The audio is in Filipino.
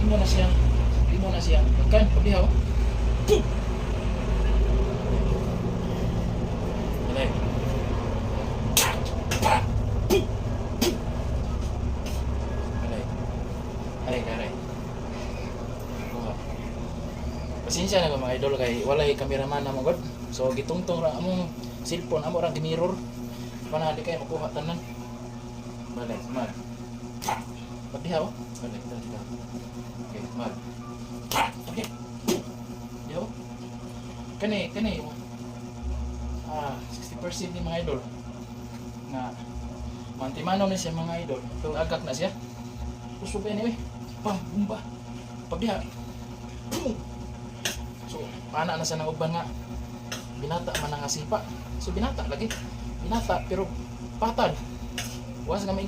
mo na siyang, di mo na siyang, kan, pagdihaw. Alay. Alay. Alay, alay. Kuha. Pasensya na ko mga idol kay walay kameraman na mo god. So gitungtong ra among cellphone amo ra gi-mirror. Pana di kay makuha tanan. Balay, mal. Pagdihaw. Balay, dali. Okay, mal. Okay. Yo. Kani 60% ni mga idol na mantimano ni siya mga idol. Ito agak na siya. Kusog anyway. Pam, bumba. Pagdiha. So, pana na siya ng uban nga. Binata man nga sipa. So, binata lagi. Binata, pero patad. Was kami